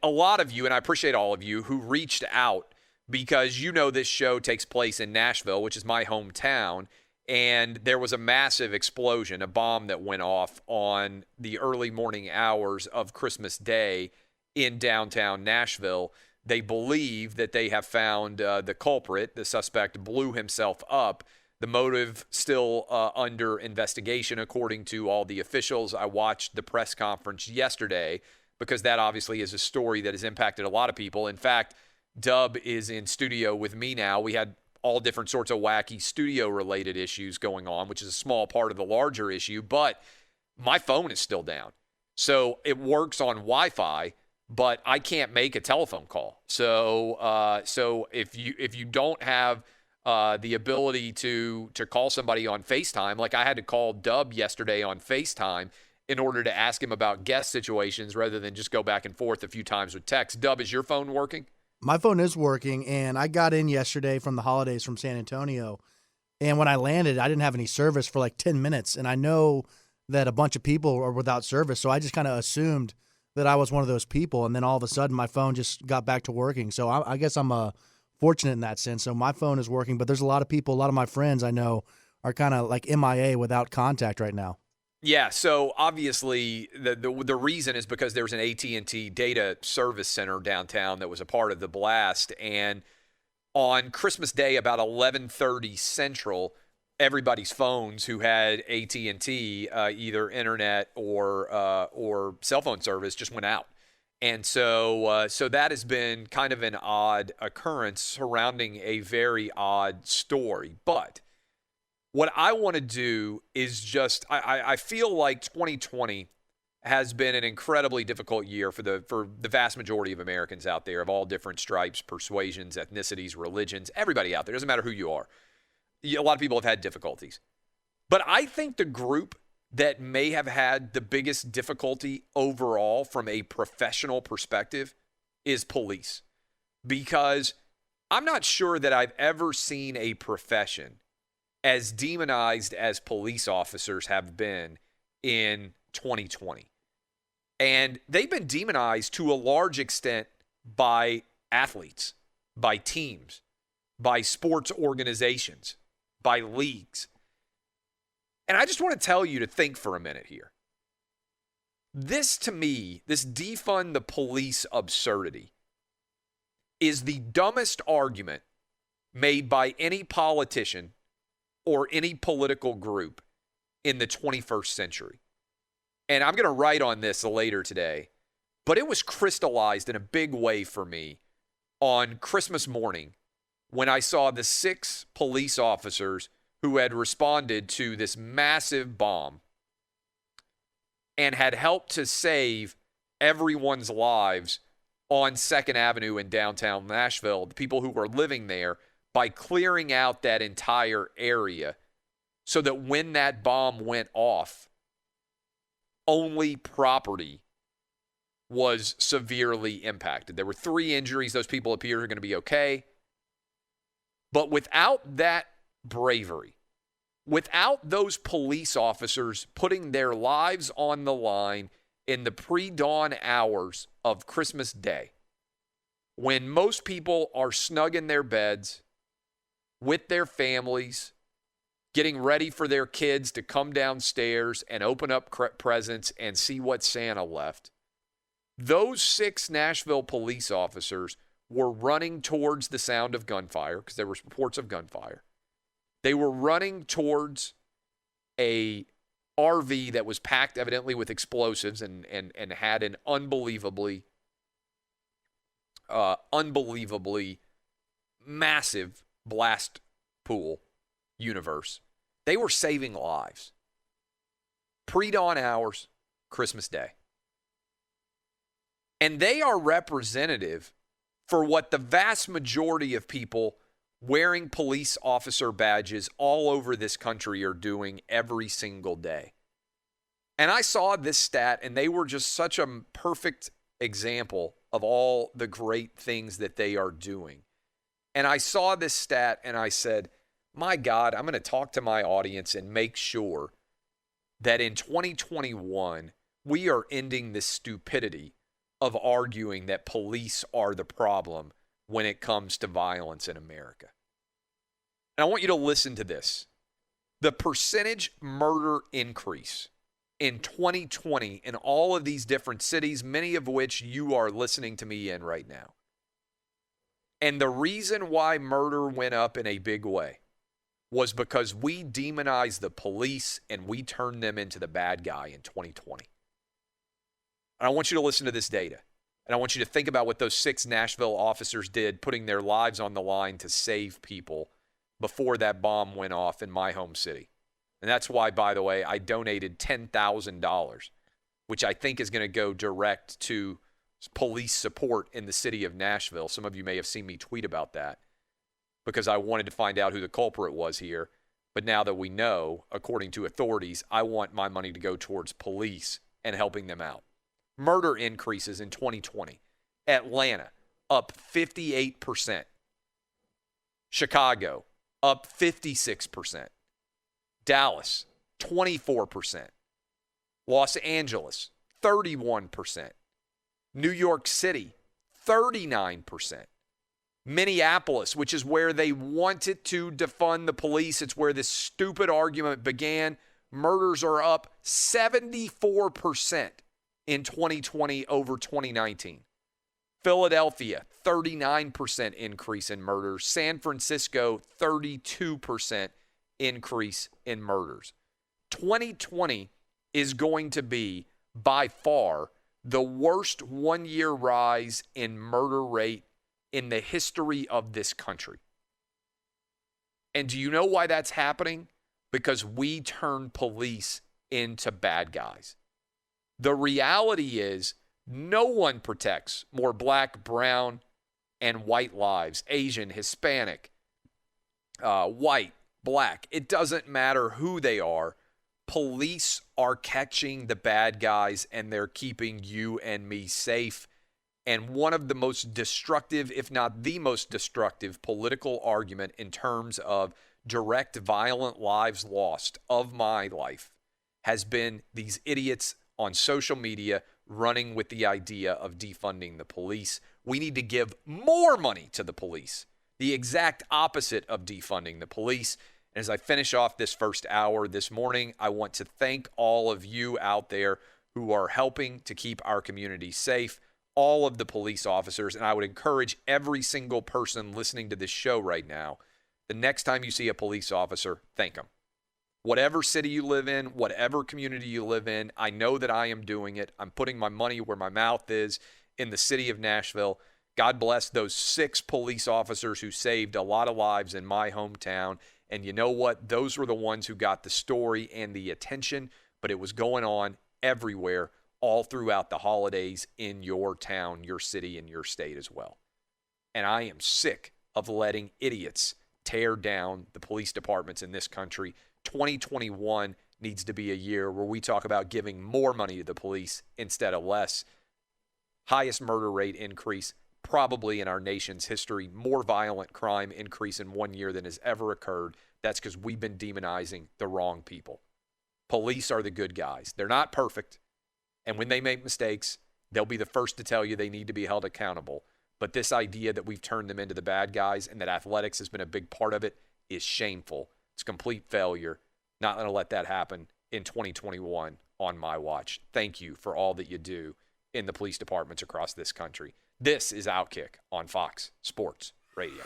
a lot of you, and I appreciate all of you, who reached out because this show takes place in Nashville, which is my hometown, and there was a massive explosion, a bomb that went off on the early morning hours of Christmas Day in downtown Nashville. They believe that they have found the culprit. The suspect blew himself up. The motive still under investigation, according to all the officials. I watched the press conference yesterday because that obviously is a story that has impacted a lot of people. In fact, Dub is in studio with me now. We had all different sorts of wacky studio-related issues going on, which is a small part of the larger issue, but my phone is still down. So it works on Wi-Fi, but I can't make a telephone call. So if you don't have the ability to call somebody on FaceTime, like I had to call Dub yesterday on FaceTime in order to ask him about guest situations rather than just go back and forth a few times with text. Dub, is your phone working? My phone is working, and I got in yesterday from the holidays from San Antonio, and when I landed, I didn't have any service for like 10 minutes, and I know that a bunch of people are without service, so I just kind of assumed that I was one of those people, and then all of a sudden my phone just got back to working. So I guess I'm fortunate in that sense. So my phone is working, but there's a lot of people, a lot of my friends I know are kind of like MIA without contact right now. Yeah, so obviously the reason is because there's an AT&T data service center downtown that was a part of the blast, and on Christmas Day about 11:30 Central, everybody's phones who had AT&T, either internet or cell phone service, just went out. And so that has been kind of an odd occurrence surrounding a very odd story. But what I want to do is just, I feel like 2020 has been an incredibly difficult year for the vast majority of Americans out there of all different stripes, persuasions, ethnicities, religions, everybody out there. Doesn't matter who you are. A lot of people have had difficulties. But I think the group that may have had the biggest difficulty overall from a professional perspective is police. Because I'm not sure that I've ever seen a profession as demonized as police officers have been in 2020. And they've been demonized to a large extent by athletes, by teams, by sports organizations, by leagues. And I just want to tell you to think for a minute here. This, to me, this defund the police absurdity is the dumbest argument made by any politician or any political group in the 21st century. And I'm going to write on this later today, but it was crystallized in a big way for me on Christmas morning when I saw the 6 police officers who had responded to this massive bomb and had helped to save everyone's lives on 2nd Avenue in downtown Nashville, the people who were living there, by clearing out that entire area so that when that bomb went off, only property was severely impacted. There were 3 injuries. Those people appear are going to be okay. But without that bravery, without those police officers putting their lives on the line in the pre-dawn hours of Christmas Day, when most people are snug in their beds, with their families, getting ready for their kids to come downstairs and open up presents and see what Santa left. Those 6 Nashville police officers were running towards the sound of gunfire because there were reports of gunfire. They were running towards a RV that was packed evidently with explosives and had an unbelievably massive blast pool universe. They were saving lives. Pre-dawn hours, Christmas Day. And they are representative for what the vast majority of people wearing police officer badges all over this country are doing every single day. And I saw this stat, and they were just such a perfect example of all the great things that they are doing. And I saw this stat and I said, my God, I'm going to talk to my audience and make sure that in 2021, we are ending this stupidity of arguing that police are the problem when it comes to violence in America. And I want you to listen to this. The percentage murder increase in 2020 in all of these different cities, many of which you are listening to me in right now. And the reason why murder went up in a big way was because we demonized the police and we turned them into the bad guy in 2020. And I want you to listen to this data. And I want you to think about what those 6 Nashville officers did, putting their lives on the line to save people before that bomb went off in my home city. And that's why, by the way, I donated $10,000, which I think is going to go direct to police support in the city of Nashville. Some of you may have seen me tweet about that because I wanted to find out who the culprit was here. But now that we know, according to authorities, I want my money to go towards police and helping them out. Murder increases in 2020. Atlanta, up 58%. Chicago, up 56%. Dallas, 24%. Los Angeles, 31%. New York City, 39%. Minneapolis, which is where they wanted to defund the police, it's where this stupid argument began, murders are up 74% in 2020 over 2019. Philadelphia, 39% increase in murders. San Francisco, 32% increase in murders. 2020 is going to be, by far, the worst one-year rise in murder rate in the history of this country. And do you know why that's happening? Because we turned police into bad guys. The reality is no one protects more black, brown, and white lives, Asian, Hispanic, white, black. It doesn't matter who they are. Police are catching the bad guys and they're keeping you and me safe. And one of the most destructive, if not the most destructive political argument in terms of direct violent lives lost of my life has been these idiots on social media running with the idea of defunding the police. We need to give more money to the police, the exact opposite of defunding the police. And as I finish off this first hour this morning, I want to thank all of you out there who are helping to keep our community safe, all of the police officers. And I would encourage every single person listening to this show right now, the next time you see a police officer, thank them. Whatever city you live in, whatever community you live in, I know that I am doing it. I'm putting my money where my mouth is in the city of Nashville. God bless those 6 police officers who saved a lot of lives in my hometown. And you know what? Those were the ones who got the story and the attention, but it was going on everywhere, all throughout the holidays in your town, your city, and your state as well. And I am sick of letting idiots tear down the police departments in this country. 2021 needs to be a year where we talk about giving more money to the police instead of less. Highest murder rate increase probably in our nation's history. More violent crime increase in one year than has ever occurred. That's because we've been demonizing the wrong people. Police are the good guys. They're not perfect. And when they make mistakes, they'll be the first to tell you they need to be held accountable. But this idea that we've turned them into the bad guys and that athletics has been a big part of it is shameful. It's complete failure. Not going to let that happen in 2021 on my watch. Thank you for all that you do in the police departments across this country. This is OutKick on Fox Sports Radio.